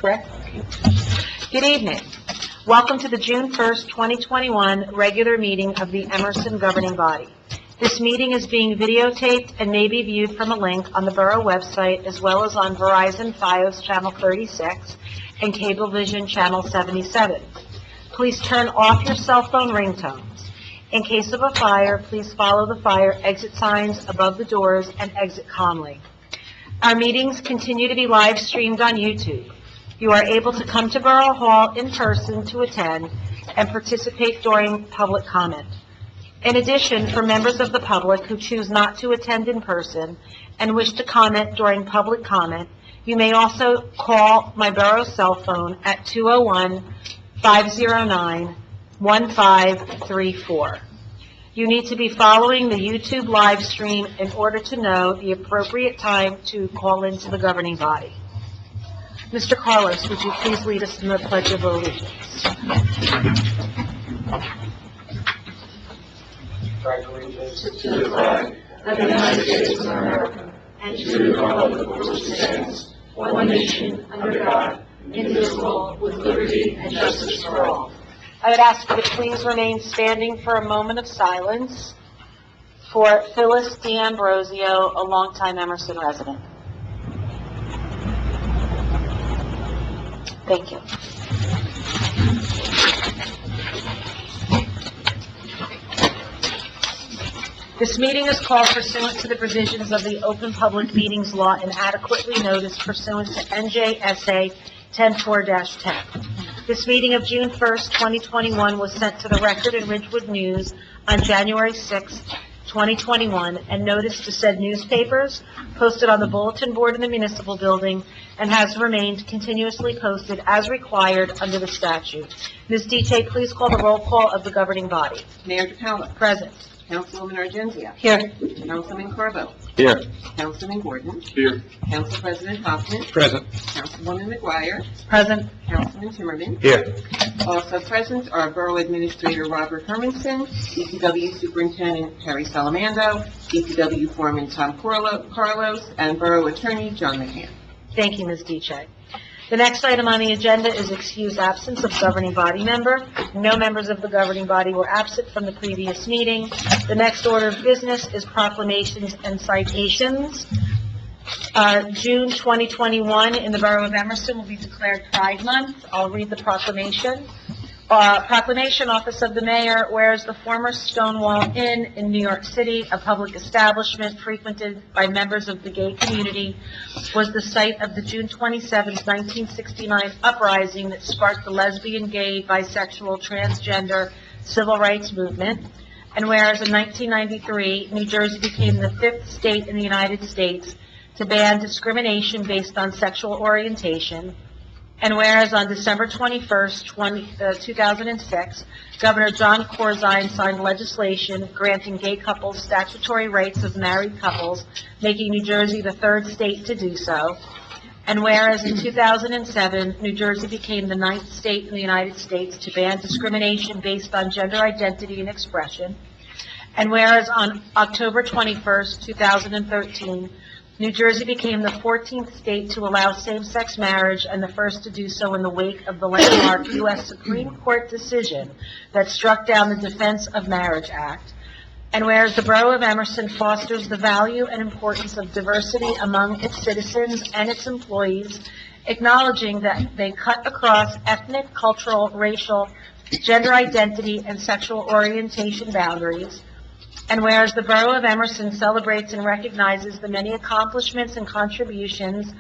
correct? Good evening. Welcome to the June 1st, 2021 regular meeting of the Emerson governing body. This meeting is being videotaped and may be viewed from a link on the Borough website as well as on Verizon Fios Channel 36 and Cablevision Channel 77. Please turn off your cell phone ringtones. In case of a fire, please follow the fire exit signs above the doors and exit calmly. Our meetings continue to be live streamed on YouTube. You are able to come to Borough Hall in person to attend and participate during public comment. In addition, for members of the public who choose not to attend in person and wish to comment during public comment, you may also call my Borough cell phone at 201-509-1534. You need to be following the YouTube live stream in order to know the appropriate time to call into the governing body. Mr. Carlos, would you please lead us in the Pledge of Allegiance? Allegiance to the flag of the United States of America and to the republic for which it stands, one nation, under God, indivisible, with liberty and justice for all. I would ask you to please remain standing for a moment of silence for Phyllis D'Ambrosio, a longtime Emerson resident. Thank you. This meeting is called pursuant to the provisions of the Open Public Meetings Law and adequately noticed pursuant to NJSA 10-4-10. This meeting of June 1st, 2021 was sent to the Record in Ridgewood News on January 6th, 2021, and noticed to said newspapers, posted on the bulletin board in the municipal building, and has remained continuously posted as required under the statute. Ms. Dete, please call the roll call of the governing body. Mayor DePaola. Present. Councilwoman Argenzia. Here. Councilman Carbo. Here. Councilman Gordon. Here. Council President Hoffman. Present. Councilwoman McGuire. Present. Councilman Timmerman. Here. Also present are Borough Administrator Robert Hermanson, DPW Superintendent Terry Salamando, DPW Foreman Tom Carlos, and Borough Attorney John McCann. Thank you, Ms. Dete. The next item on the agenda is excused absence of governing body member. No members of the governing body were absent from the previous meeting. The next order of business is proclamations and citations. June 2021 in the Borough of Emerson will be declared Pride Month. I'll read the proclamation. Proclamation, Office of the Mayor, whereas the former Stonewall Inn in New York City, a public establishment frequented by members of the gay community, was the site of the June 27, 1969 uprising that sparked the lesbian, gay, bisexual, transgender civil rights movement. And whereas in 1993, New Jersey became the 5th state in the United States to ban discrimination based on sexual orientation. And whereas on December 21st, 2006, Governor John Corzine signed legislation granting gay couples statutory rights of married couples, making New Jersey the 3rd state to do so. And whereas in 2007, New Jersey became the 9th state in the United States to ban discrimination based on gender identity and expression. And whereas on October 21st, 2013, New Jersey became the 14th state to allow same-sex marriage and the first to do so in the wake of the landmark U.S. Supreme Court decision that struck down the Defense of Marriage Act. And whereas the Borough of Emerson fosters the value and importance of diversity among its citizens and its employees, acknowledging that they cut across ethnic, cultural, racial, gender identity, and sexual orientation boundaries. And whereas the Borough of Emerson celebrates and recognizes the many accomplishments and contributions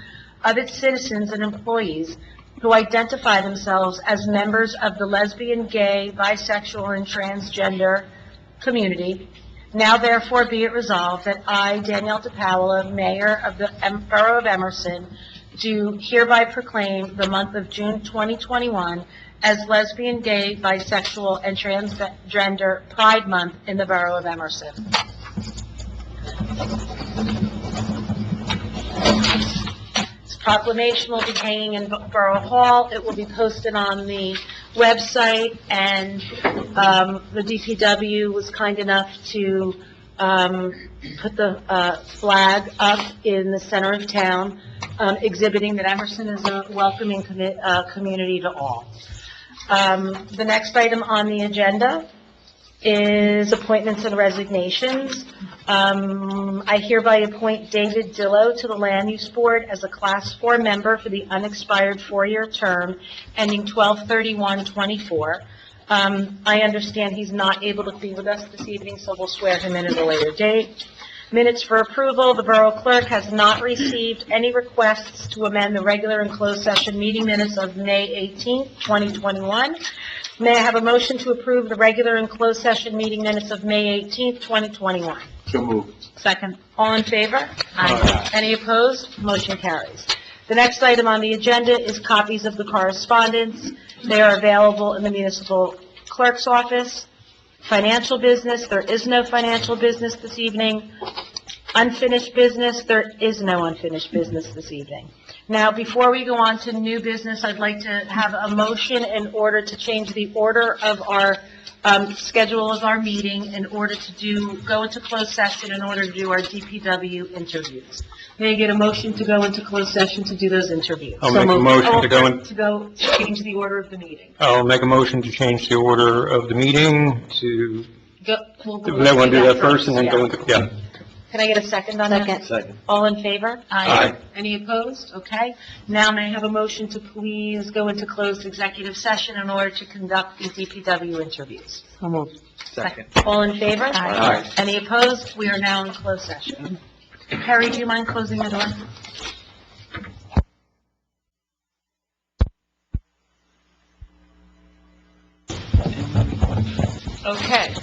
of its citizens and employees who identify themselves as members of the lesbian, gay, bisexual, and transgender community, now therefore be it resolved that I, Danielle DePaola, Mayor of the Borough of Emerson, do hereby proclaim the month of June 2021 as Lesbian, Gay, Bisexual, and Transgender Pride Month in the Borough of Emerson. This proclamation will be hanging in Borough Hall. It will be posted on the website, and the DPW was kind enough to put the flag up in the center of town exhibiting that Emerson is a welcoming community to all. The next item on the agenda is appointments and resignations. I hereby appoint David Dillo to the Land Use Board as a Class 4 member for the unexpired 4-year term ending 12/31/24. I understand he's not able to be with us this evening, so we'll swear him in at a later date. Minutes for approval. The Borough Clerk has not received any requests to amend the regular and closed session meeting minutes of May 18th, 2021. May I have a motion to approve the regular and closed session meeting minutes of May 18th, 2021? So moved. Second. All in favor? Aye. Any opposed? Motion carries. The next item on the agenda is copies of the correspondence. They are available in the municipal clerk's office. Financial business, there is no financial business this evening. Unfinished business, there is no unfinished business this evening. Now, before we go on to new business, I'd like to have a motion in order to change the order of our schedule of our meeting in order to go into closed session in order to do our DPW interviews. May I get a motion to go into closed session to do those interviews? I'll make a motion to go in. To change the order of the meeting. I'll make a motion to change the order of the meeting to, We'll I want to do that first and then go into, yeah. Can I get a second on that? Second. All in favor? Aye. Any opposed? Okay. Now may I have a motion to please go into closed executive session in order to conduct the DPW interviews? So moved. Second. All in favor? Aye. Any opposed? We are now in closed session. Harry, do you mind closing the door? Okay.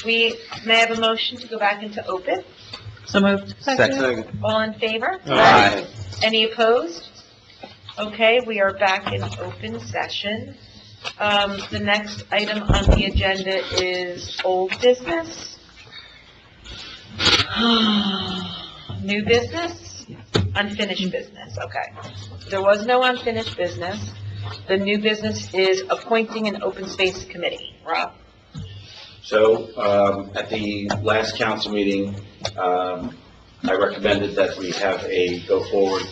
We may have a motion to go back into open? So moved. Second. All in favor? Aye. Any opposed? Okay, we are back in open session. The next item on the agenda is old business. New business? Unfinished business, okay. There was no unfinished business. The new business is appointing an open space committee. Rob? So, at the last council meeting, I recommended that we have go forward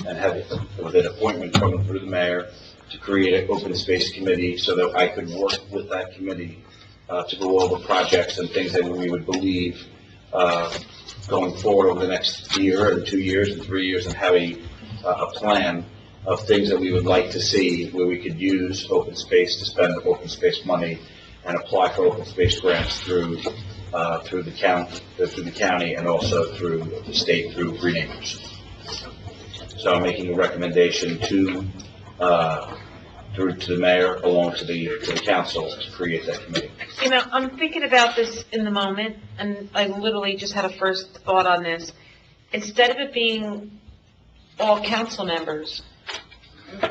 and have with an appointment coming through the mayor to create an open space committee so that I could work with that committee to go over projects and things that we would believe going forward over the next year and 2 years and 3 years, and have a plan of things that we would like to see where we could use open space to spend open space money and apply for open space grants through the county and also through the state through Resignations. So I'm making a recommendation to the mayor along to the council to create that committee. You know, I'm thinking about this in the moment, and I literally just had a first thought on this. Instead of it being all council members,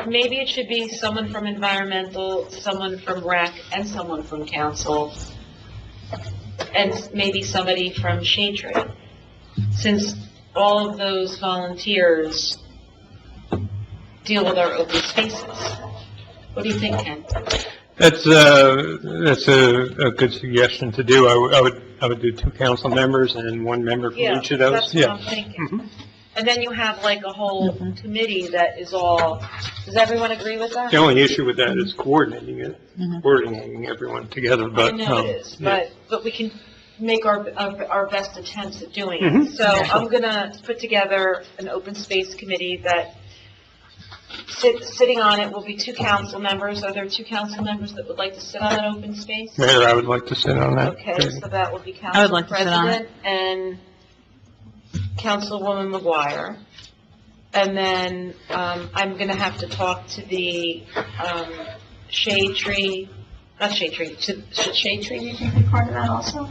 maybe it should be someone from environmental, someone from rec, and someone from council, and maybe somebody from shade tree, since all of those volunteers deal with our open spaces. What do you think, Ken? That's a good suggestion to do. I would do 2 council members and 1 member from each of those. That's what I'm thinking. Mhm. And then you have like a whole committee that is all, does everyone agree with that? The only issue with that is coordinating it, coordinating everyone together, I but. know it is, yeah. but we can make our best attempts at doing it. Mhm. So I'm gonna put together an open space committee that sitting on it will be 2 council members. Are there 2 council members that would like to sit on that open space? Mayor, I would like to sit on that. Okay, so that would be I council would like to sit on president and Councilwoman McGuire. And then, I'm gonna have to talk to the, shade tree, not shade tree, should shade tree, do you think, be part of that also?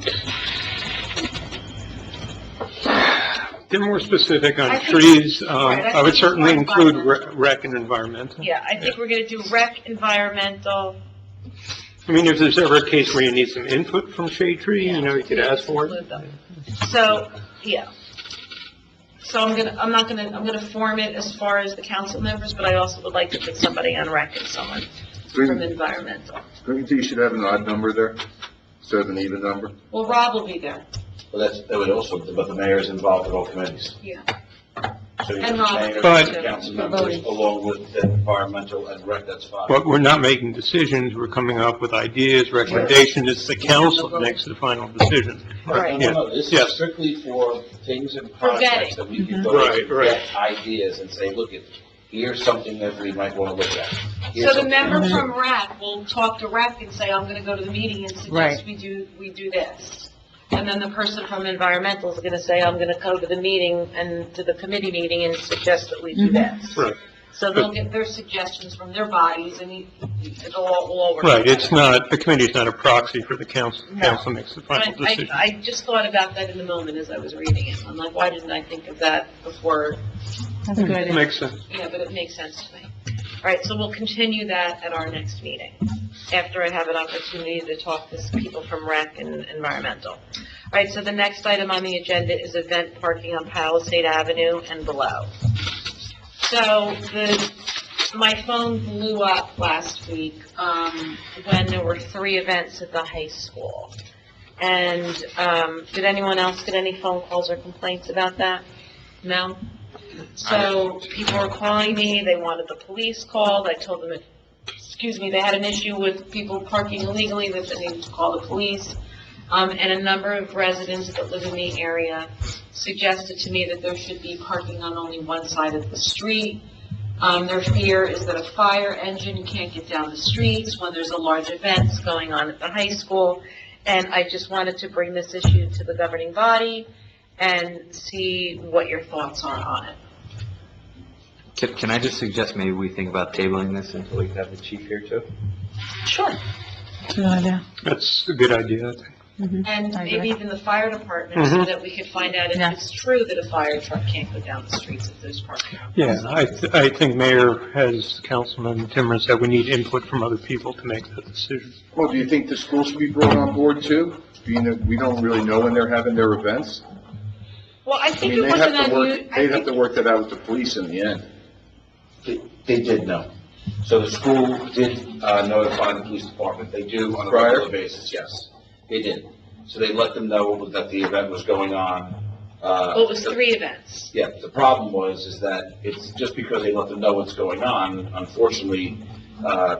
Get more specific on I think- trees. right, I I would think certainly it's include environmental. rec and environmental. Yeah, I think we're gonna do rec, environmental. I mean, if there's ever a case where you need some input from shade tree, you know, you could ask for include it. them. So, yeah. So I'm gonna form it as far as the council members, but I also would like to put somebody on rec and someone from environmental. Don't you think you should have an odd number there instead of an even number? Well, Rob will be there. But that would also, but the mayor is involved in all committees. Yeah. So you And have Robert. mayor, But- council members, along with the environmental and rec, that's fine. But we're not making decisions, we're coming up with ideas, recommendations, it's the council that makes the final decision. Right. No, this Yes. is strictly for things and For projects vetting. that we can go Right, right. get ideas and say, look, here's something that we might want to look at. Here's So the something- member from RAC will talk to RAC and say, I'm gonna go to the meeting and Right. suggest we do this. And then the person from environmental is gonna say, I'm gonna go to the meeting and to the committee meeting and suggest that we do this. Right. So they'll get their suggestions from their bodies and it'll all work. Right, it's not, the committee's not a proxy for the council, the No. council makes the final But decision. I just thought about that in the moment as I was reading it. I'm like, why didn't I think of that before? That's a good idea. Makes sense. Yeah, but it makes sense to me. All right, so we'll continue that at our next meeting, after I have an opportunity to talk to some people from REC and environmental. All right, so the next item on the agenda is event parking on Palisade Avenue and below. So my phone blew up last week, when there were 3 events at the high school. And, did anyone else get any phone calls or complaints about that? No? So people were calling me, they wanted the police called, I told them, they had an issue with people parking illegally, that they needed to call the police. And a number of residents that live in the area suggested to me that there should be parking on only one side of the street. Their fear is that a fire engine can't get down the streets when there's a large events going on at the high school. And I just wanted to bring this issue to the governing body and see what your thoughts are on it. Can I just suggest maybe we think about tabling this until we have the chief here too? Sure. Good idea. That's a good idea, I think. And I maybe agree. even the fire department, so that we could find out if Yeah. it's true that a fire truck can't go down the streets if there's parking. Yeah, I think Mayor has, Councilman Timmer said we need input from other people to make that decision. Well, do you think the school should be brought on board too? Being that we don't really know when they're having their events? Well, I I think mean, it wasn't unusual. they'd have to work that out with the police in the end. They did know. So the school did notify the police department. They do on a Prior? regular basis, yes. They did. So they let them know that the event was going on. Well, it was 3 events. Yeah, the problem is that it's just because they let them know what's going on, unfortunately,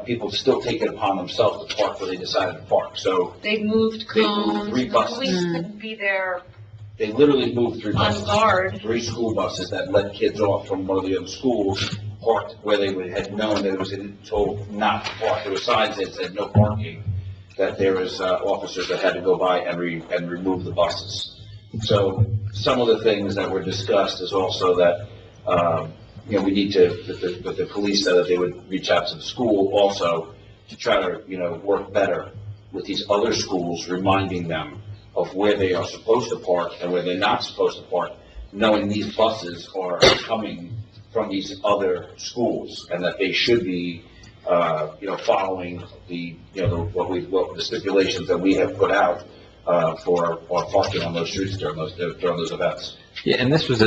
people still take it upon themselves to park where they decided to park. So They moved They moved cones, 3 the buses. police couldn't be there they literally moved 3 on buses. guard. 3 school buses that let kids off from one of the other schools, parked where they had known that it was told not to park. There were signs that said no parking, that there was officers that had to go by and remove the buses. So some of the things that were discussed is also that, we need to, that the police said that they would reach out to the school also to try to, work better with these other schools, reminding them of where they are supposed to park and where they're not supposed to park, knowing these buses are coming from these other schools, and that they should be, following the stipulations that we have put out, for parking on those streets during those events. Yeah, and this was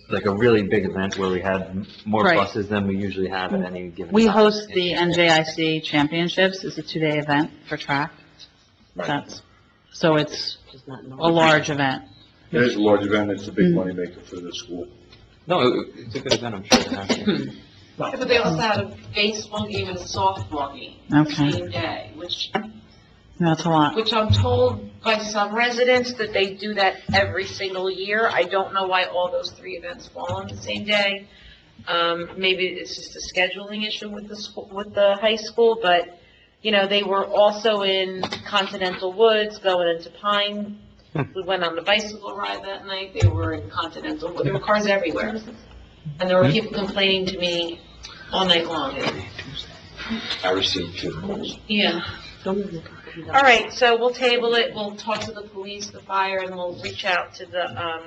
like a really big event where we had more Right. buses than we usually have at any given time. We host the NJIC Championships. It's a 2-day event for track. So it's a large event. It is a large event, it's a big moneymaker for the school. No, it's a good event, I'm sure. Yeah, but they also had a baseball game and a softball game the Okay. same day, which That's a lot. I'm told by some residents that they do that every single year. I don't know why all those 3 events fall on the same day. Maybe it's just a scheduling issue with the school, with the high school, but, they were also in Continental Woods going into Pine. We went on the bicycle ride that night. They were in Continental, there were cars everywhere. And there were people complaining to me all night long. I received 2 calls. Yeah. All right, so we'll table it, we'll talk to the police, the fire, and we'll reach out to the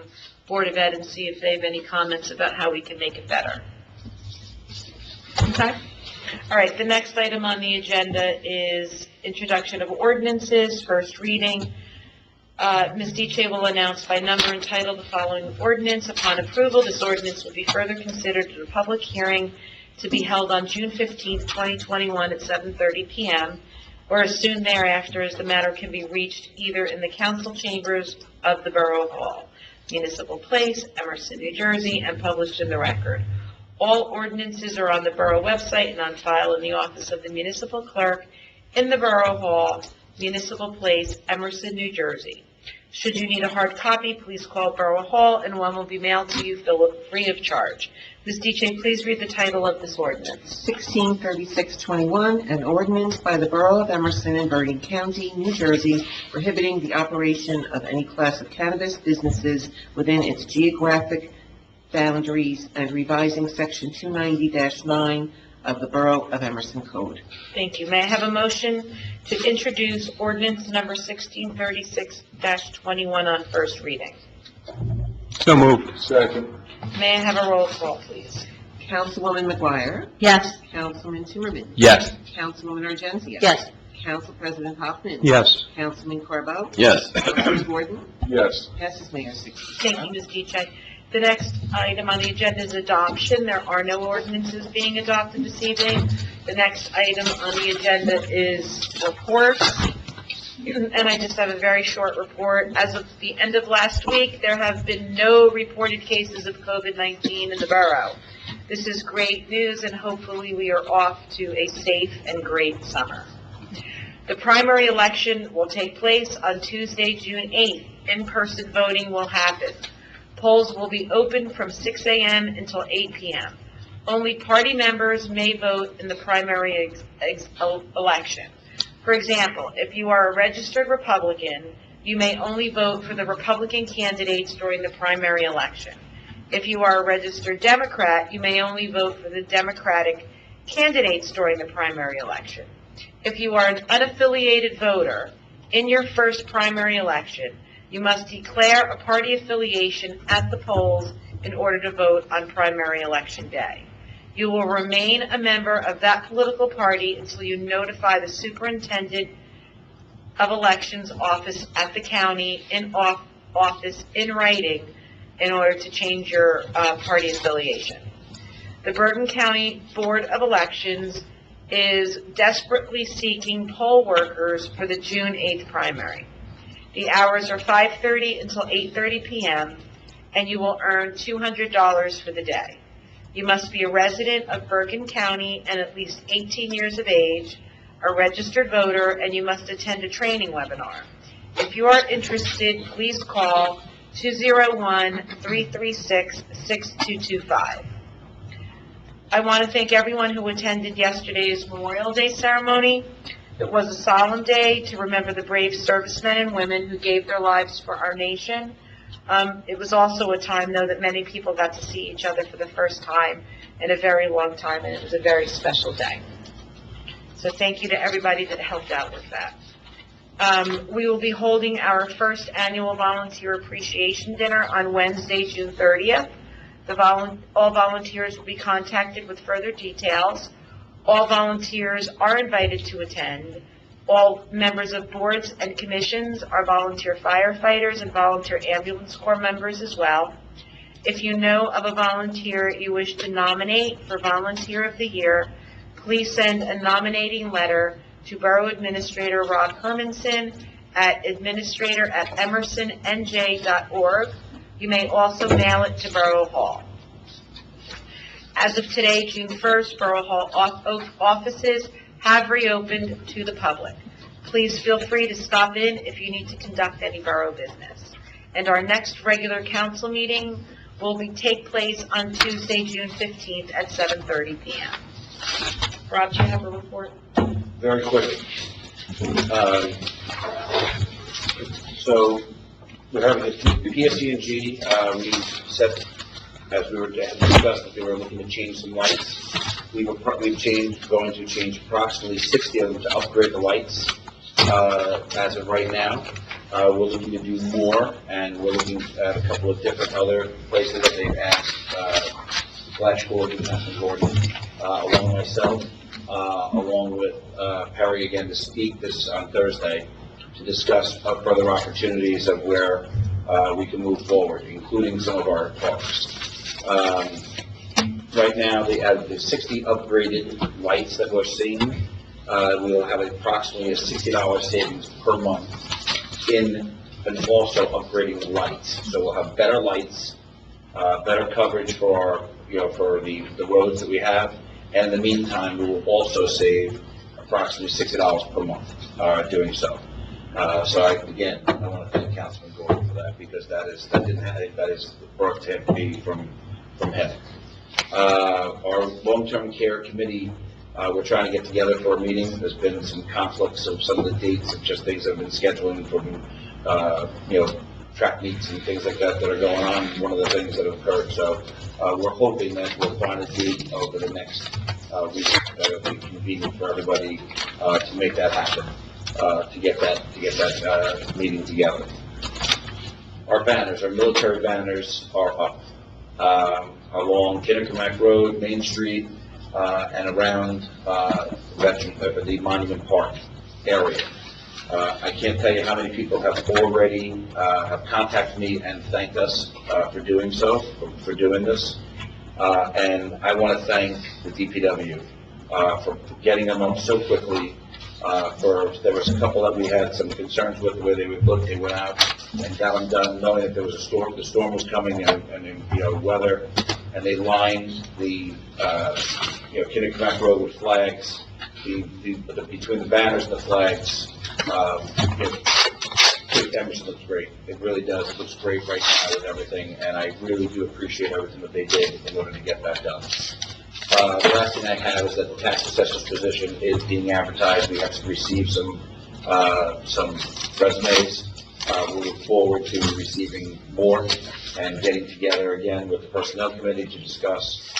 Board of Ed and see if they have any comments about how we can make it better. Okay? All right, the next item on the agenda is introduction of ordinances, first reading. Ms. Diche will announce by number and title the following ordinance. Upon approval, this ordinance will be further considered in a public hearing to be held on June 15th, 2021 at 7:30 p.m., or as soon thereafter as the matter can be reached either in the council chambers of the Borough Hall. Municipal Place, Emerson, New Jersey, and published in the record. All ordinances are on the Borough website and on file in the office of the Municipal Clerk in the Borough Hall, Municipal Place, Emerson, New Jersey. Should you need a hard copy, please call Borough Hall and one will be mailed to you free of charge. Ms. DJ, please read the title of this ordinance. 163621, an ordinance by the Borough of Emerson in Bergen County, New Jersey, prohibiting the operation of any class of cannabis businesses within its geographic boundaries and revising Section 290-9 of the Borough of Emerson Code. Thank you. May I have a motion to introduce ordinance number 1636-21 on first reading? So moved. Second. May I have a roll call, please? Councilwoman McGuire. Yes. Councilman Timmerman. Yes. Councilwoman Argentio. Yes. Council President Hoffman. Yes. Councilman Corbo. Yes. Councilman Gordon. Yes. Passes Mayor 6-0. Thank you, Ms. Deitch. The next item on the agenda is adoption. There are no ordinances being adopted this evening. The next item on the agenda is reports. And I just have a very short report. As of the end of last week, there have been no reported cases of COVID-19 in the borough. This is great news, and hopefully we are off to a safe and great summer. The primary election will take place on Tuesday, June 8th. In-person voting will happen. Polls will be open from 6 a.m. until 8 p.m. Only party members may vote in the primary election. For example, if you are a registered Republican, you may only vote for the Republican candidates during the primary election. If you are a registered Democrat, you may only vote for the Democratic candidates during the primary election. If you are an unaffiliated voter in your first primary election, you must declare a party affiliation at the polls in order to vote on primary election day. You will remain a member of that political party until you notify the superintendent of elections office at the county office in writing in order to change your party affiliation. The Bergen County Board of Elections is desperately seeking poll workers for the June 8th primary. The hours are 5:30 until 8:30 p.m., and you will earn $200 for the day. You must be a resident of Bergen County and at least 18 years of age, a registered voter, and you must attend a training webinar. If you are interested, please call 201-336-6225. I want to thank everyone who attended yesterday's Memorial Day ceremony. It was a solemn day to remember the brave servicemen and women who gave their lives for our nation. It was also a time, though, that many people got to see each other for the first time in a very long time, and it was a very special day. So thank you to everybody that helped out with that. We will be holding our first annual Volunteer Appreciation Dinner on Wednesday, June 30th. All volunteers will be contacted with further details. All volunteers are invited to attend. All members of boards and commissions are volunteer firefighters and volunteer ambulance corps members as well. If you know of a volunteer you wish to nominate for Volunteer of the Year, please send a nominating letter to Borough Administrator Rob Hermanson at administrator@emersonnj.org. You may also mail it to Borough Hall. As of today, June 1st, Borough Hall offices have reopened to the public. Please feel free to stop in if you need to conduct any borough business. And our next regular council meeting will take place on Tuesday, June 15th at 7:30 p.m. Rob, do you have a report? Very quick. So we have the PSC&G, we set, as we were discussed, that they were looking to change some lights. We've going to change approximately 60 of them to upgrade the lights. As of right now, we're looking to do more, and we're looking at a couple of different other places that they've asked Flash Gordon, Councilman Gordon, along with myself, along with Perry again to speak this on Thursday to discuss further opportunities of where we can move forward, including some of our parks. Right now, the 60 upgraded lights that we're seeing, we'll have approximately a $60 savings per month in and also upgrading the lights. So we'll have better lights, better coverage for our, for the roads that we have. And in the meantime, we will also save approximately $60 per month, doing so. So I want to thank Councilman Gordon for that, because that is brought to me from him. Our long-term care committee, we're trying to get together for a meeting. There's been some conflicts of some of the dates of just things that have been scheduling from, track meets and things like that are going on, one of the things that have occurred. So we're hoping that we'll find a date over the next week that will be convenient for everybody to make that happen, to get that meeting together. Our banners, our military banners are up along Kinnicamack Road, Main Street, and around the Monument Park area. I can't tell you how many people have already have contacted me and thanked us for doing so, for doing this. And I want to thank the DPW for getting them up so quickly. There was a couple that we had some concerns with, the way they would look. They went out and got them done, knowing that there was a storm. The storm was coming, and weather, and they lined the Kinnicamack Road with flags. Between the banners and the flags, Emerson looks great. It really does. It looks great right now with everything, and I really do appreciate everything that they did in order to get that done. The last thing I have is that the tax assessor's position is being advertised. We have to receive some resumes. We look forward to receiving more and getting together again with the personnel committee to discuss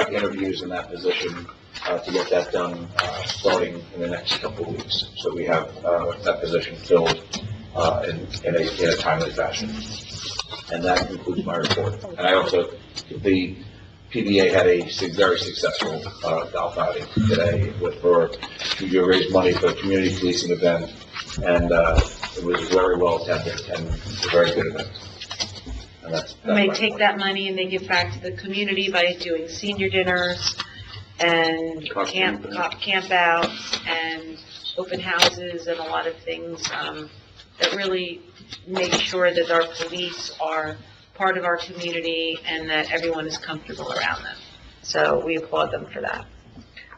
interviews in that position, to get that done starting in the next couple of weeks. So we have that position filled in a timely fashion. And that concludes my report. And I also, the PBA had a very successful golf outing today to raise money for a community policing event, and it was very well attended and a very good event. And that's They take that money and they give back to the community by doing senior dinners and camp outs and open houses and a lot of things that really make sure that our police are part of our community and that everyone is comfortable around them. So we applaud them for that.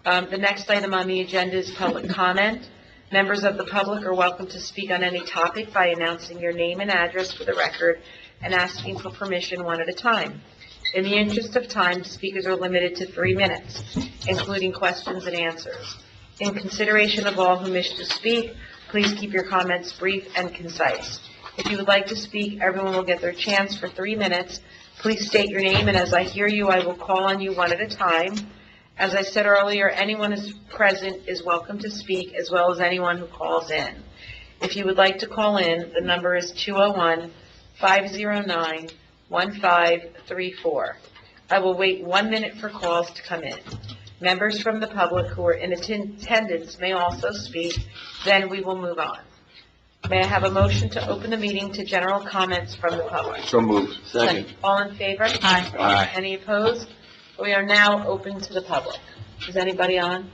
The next item on the agenda is public comment. Members of the public are welcome to speak on any topic by announcing your name and address for the record and asking for permission one at a time. In the interest of time, speakers are limited to 3 minutes, including questions and answers. In consideration of all who wish to speak, please keep your comments brief and concise. If you would like to speak, everyone will get their chance for 3 minutes. Please state your name, and as I hear you, I will call on you one at a time. As I said earlier, anyone who's present is welcome to speak, as well as anyone who calls in. If you would like to call in, the number is 201-509-1534. I will wait 1 minute for calls to come in. Members from the public who are in attendance may also speak, then we will move on. May I have a motion to open the meeting to general comments from the public? So moved. Second. All in favor? Aye. Aye. Any opposed? We are now open to the public. Is anybody on?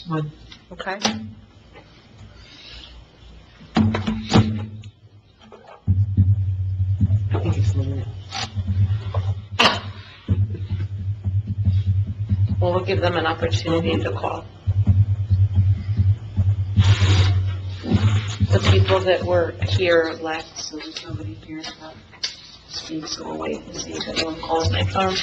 One. Okay. I think it's limited. Well, we'll give them an opportunity to call. The people that were here left, so there's nobody here to speak, so we'll wait and see if anyone calls my phone.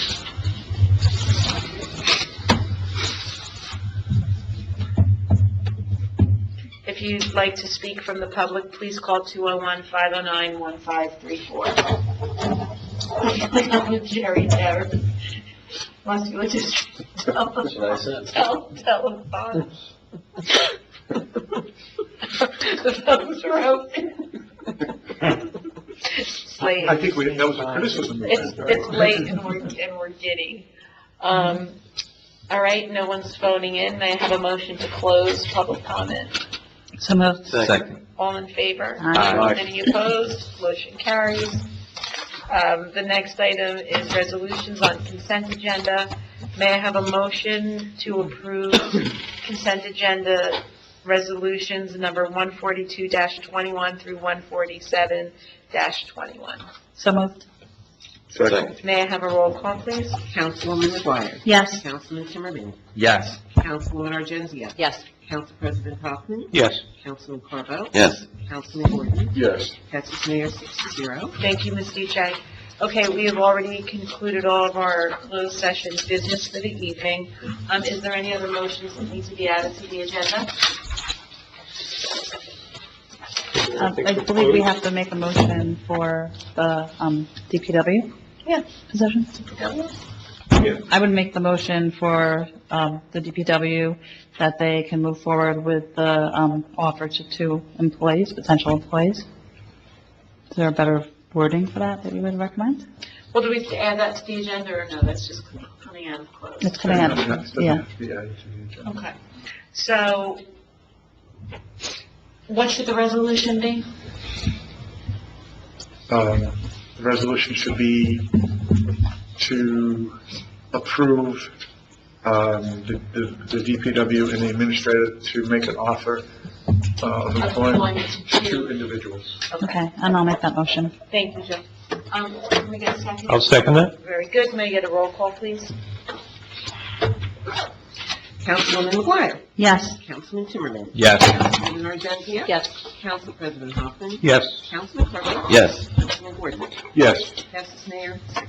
If you'd like to speak from the public, please call 201-509-1534. Jerry there. Must you just tell That's what I said. Tell the phone. The phones are open. It's late. I think that was a criticism. It's late and we're giddy. All right, no one's phoning in. May I have a motion to close public comment? So moved. Second. All in favor? Aye. Any opposed? Motion carries. The next item is resolutions on consent agenda. May I have a motion to approve consent agenda resolutions number 142-21 through 147 2020-21. So moved. Second. May I have a roll call, please? Councilwoman McGuire. Yes. Councilman Timmerman. Yes. Councilwoman Argenzia. Yes. Council President Hoffman. Yes. Councilman Carvel. Yes. Councilman Gordon. Yes. Passes Mayor 6-0. Thank you, Ms. DJ. Okay, we have already concluded all of our closed session business for the evening. Is there any other motions that need to be added to the agenda? I believe we have to make a motion for the DPW Yeah. position. I would make the motion for the DPW that they can move forward with the offer to 2 employees, potential employees. Is there a better wording for that you would recommend? Well, do we have to add that to the agenda, or no, that's just coming out of closed? It's coming out of, yeah. Okay. So, what should the resolution be? The resolution should be to approve the DPW and the administrator to make an offer of employment to 2 individuals. Okay, and I'll make that motion. Thank you, Joe. Can we get a second? I'll second that. Very good. May I get a roll call, please? Councilwoman McGuire. Yes. Councilman Timmerman. Yes. Councilwoman Argenzia. Yes. Council President Hoffman. Yes. Councilman Carvel. Yes. Councilman Gordon. Yes. Passes Mayor 6-0.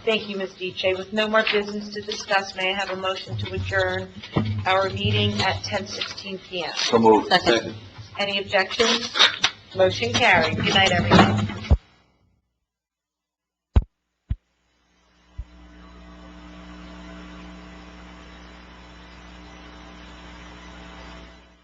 Thank you, Ms. DJ. With no more business to discuss, may I have a motion to adjourn our meeting at 10:16 PM? So moved. Second. Any objections? Motion carried. Good night, everyone.